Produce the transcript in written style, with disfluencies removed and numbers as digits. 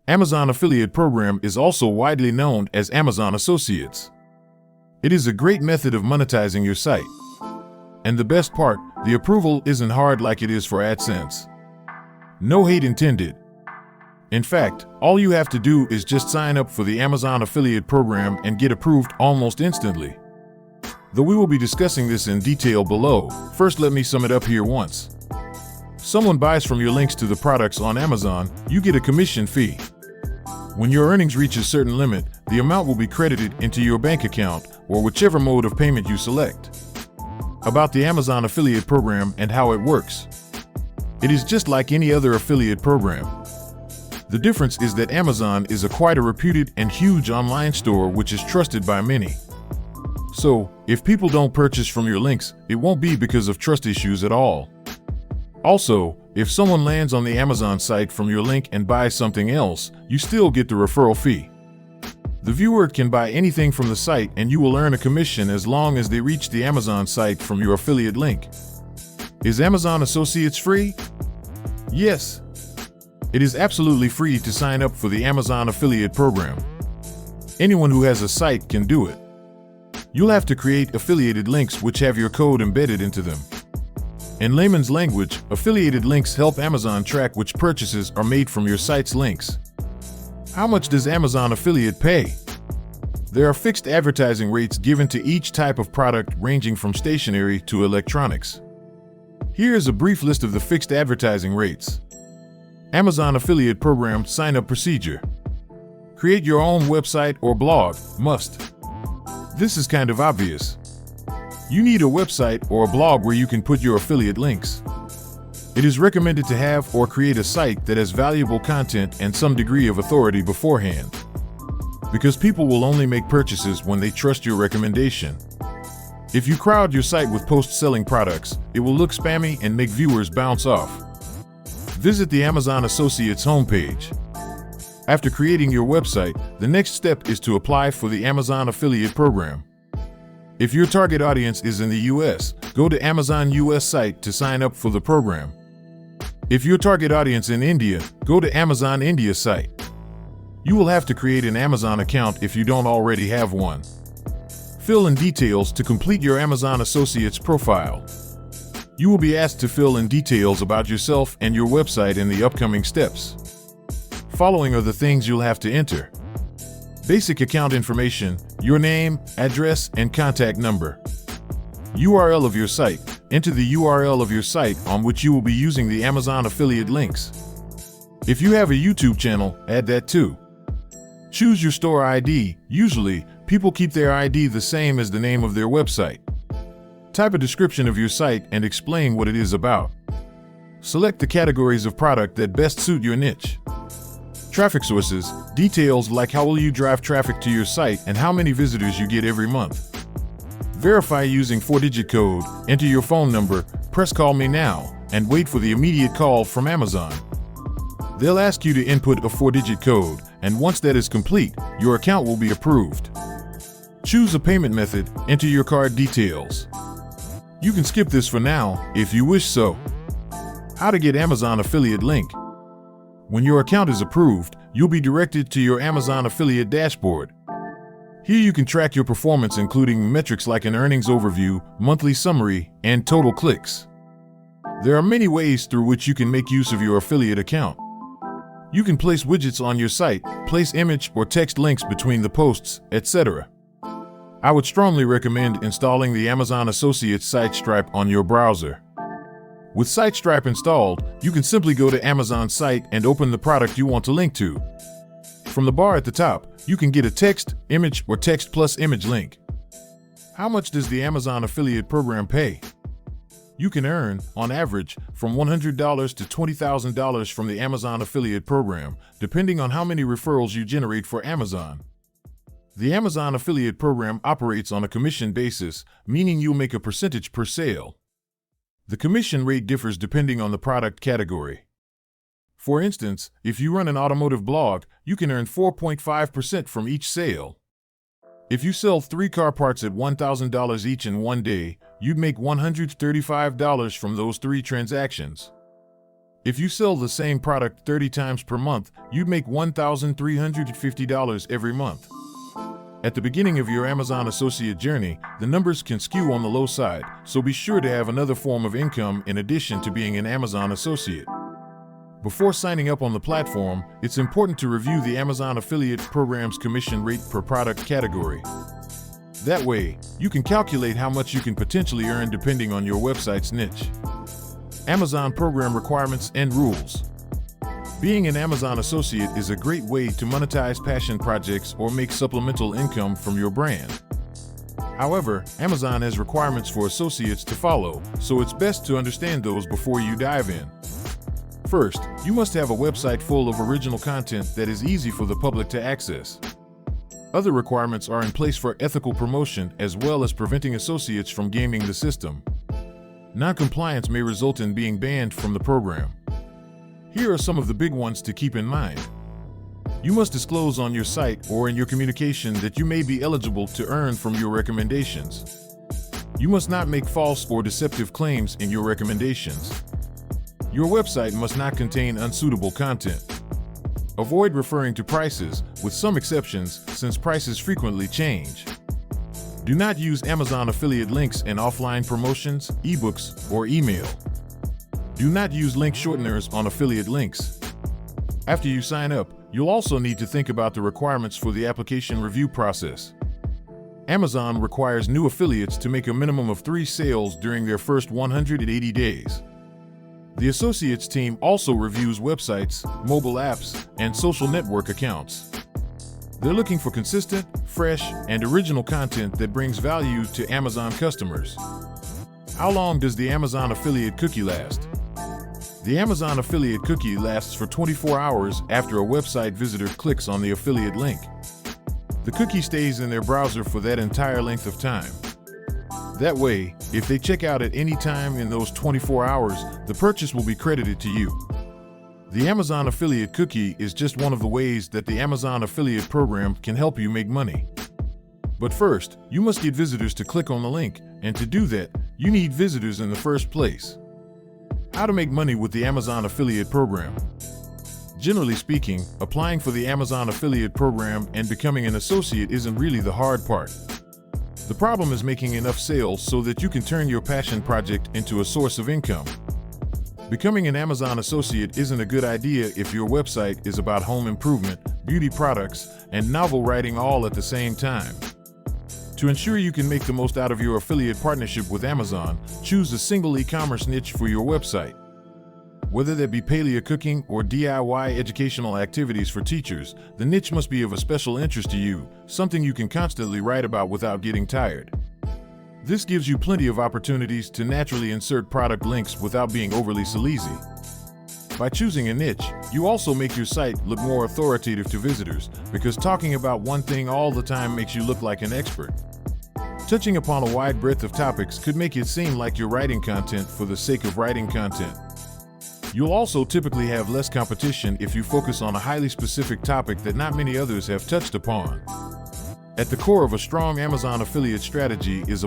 Amazon affiliate program is also widely known as Amazon Associates. It is a great method of monetizing your site. And the best part, the approval isn't hard like it is for AdSense. No hate intended. In fact, all you have to do is just sign up for the Amazon affiliate program and get approved almost instantly. Though we will be discussing this in detail below, first let me sum it up here once. Someone buys from your links to the products on Amazon, you get a commission fee. When your earnings reach a certain limit, the amount will be credited into your bank account or whichever mode of payment you select. About the Amazon affiliate program and how it works. It is just like any other affiliate program. The difference is that Amazon is quite a reputed and huge online store which is trusted by many. So, if people don't purchase from your links, it won't be because of trust issues at all. Also, if someone lands on the Amazon site from your link and buys something else, you still get the referral fee. The viewer can buy anything from the site and you will earn a commission as long as they reach the Amazon site from your affiliate link. Is Amazon Associates free? Yes. It is absolutely free to sign up for the Amazon affiliate program. Anyone who has a site can do it. You'll have to create affiliated links which have your code embedded into them. In layman's language, affiliated links help Amazon track which purchases are made from your site's links. How much does Amazon affiliate pay? There are fixed advertising rates given to each type of product ranging from stationery to electronics. Here is a brief list of the fixed advertising rates. Amazon affiliate program sign-up procedure. Create your own website or blog, must. This is kind of obvious. You need a website or a blog where you can put your affiliate links. It is recommended to have or create a site that has valuable content and some degree of authority beforehand. Because people will only make purchases when they trust your recommendation. If you crowd your site with post-selling products, it will look spammy and make viewers bounce off. Visit the Amazon Associates homepage. After creating your website, the next step is to apply for the Amazon affiliate program. If your target audience is in the US, go to Amazon US site to sign up for the program. If your target audience in India, go to Amazon India site. You will have to create an Amazon account if you don't already have one. Fill in details to complete your Amazon Associates profile. You will be asked to fill in details about yourself and your website in the upcoming steps. Following are the things you'll have to enter. Basic account information, your name, address, and contact number. URL of your site. Enter the URL of your site on which you will be using the Amazon affiliate links. If you have a YouTube channel, add that too. Choose your store ID. Usually, people keep their ID the same as the name of their website. Type a description of your site and explain what it is about. Select the categories of product that best suit your niche. Traffic sources, details like how will you drive traffic to your site and how many visitors you get every month. Verify using 4-digit code, enter your phone number, press call me now, and wait for the immediate call from Amazon. They'll ask you to input a 4-digit code, and once that is complete, your account will be approved. Choose a payment method, enter your card details. You can skip this for now, if you wish so. How to get Amazon affiliate link. When your account is approved, you'll be directed to your Amazon affiliate dashboard. Here you can track your performance including metrics like an earnings overview, monthly summary, and total clicks. There are many ways through which you can make use of your affiliate account. You can place widgets on your site, place image or text links between the posts, etc. I would strongly recommend installing the Amazon Associates SiteStripe on your browser. With SiteStripe installed, you can simply go to Amazon's site and open the product you want to link to. From the bar at the top, you can get a text, image, or text plus image link. How much does the Amazon affiliate program pay? You can earn, on average, from $100 to $20,000 from the Amazon affiliate program, depending on how many referrals you generate for Amazon. The Amazon affiliate program operates on a commission basis, meaning you'll make a percentage per sale. The commission rate differs depending on the product category. For instance, if you run an automotive blog, you can earn 4.5% from each sale. If you sell 3 car parts at $1,000 each in one day, you'd make $135 from those 3 transactions. If you sell the same product 30 times per month, you'd make $1,350 every month. At the beginning of your Amazon associate journey, the numbers can skew on the low side, so be sure to have another form of income in addition to being an Amazon associate. Before signing up on the platform, it's important to review the Amazon affiliate program's commission rate per product category. That way, you can calculate how much you can potentially earn depending on your website's niche. Amazon program requirements and rules. Being an Amazon associate is a great way to monetize passion projects or make supplemental income from your brand. However, Amazon has requirements for associates to follow, so it's best to understand those before you dive in. First, you must have a website full of original content that is easy for the public to access. Other requirements are in place for ethical promotion as well as preventing associates from gaming the system. Non-compliance may result in being banned from the program. Here are some of the big ones to keep in mind. You must disclose on your site or in your communication that you may be eligible to earn from your recommendations. You must not make false or deceptive claims in your recommendations. Your website must not contain unsuitable content. Avoid referring to prices, with some exceptions, since prices frequently change. Do not use Amazon affiliate links in offline promotions, ebooks, or email. Do not use link shorteners on affiliate links. After you sign up, you'll also need to think about the requirements for the application review process. Amazon requires new affiliates to make a minimum of 3 sales during their first 180 days. The associates team also reviews websites, mobile apps, and social network accounts. They're looking for consistent, fresh, and original content that brings value to Amazon customers. How long does the Amazon affiliate cookie last? The Amazon affiliate cookie lasts for 24 hours after a website visitor clicks on the affiliate link. The cookie stays in their browser for that entire length of time. That way, if they check out at any time in those 24 hours, the purchase will be credited to you. The Amazon affiliate cookie is just one of the ways that the Amazon affiliate program can help you make money. But first, you must get visitors to click on the link, and to do that, you need visitors in the first place. How to make money with the Amazon affiliate program. Generally speaking, applying for the Amazon affiliate program and becoming an associate isn't really the hard part. The problem is making enough sales so that you can turn your passion project into a source of income. Becoming an Amazon associate isn't a good idea if your website is about home improvement, beauty products, and novel writing all at the same time. To ensure you can make the most out of your affiliate partnership with Amazon, choose a single e-commerce niche for your website. Whether that be paleo cooking or DIY educational activities for teachers, the niche must be of a special interest to you, something you can constantly write about without getting tired. This gives you plenty of opportunities to naturally insert product links without being overly sleazy. By choosing a niche, you also make your site look more authoritative to visitors, because talking about one thing all the time makes you look like an expert. Touching upon a wide breadth of topics could make it seem like you're writing content for the sake of writing content. You'll also typically have less competition if you focus on a highly specific topic that not many others have touched upon. At the core of a strong Amazon affiliate strategy is a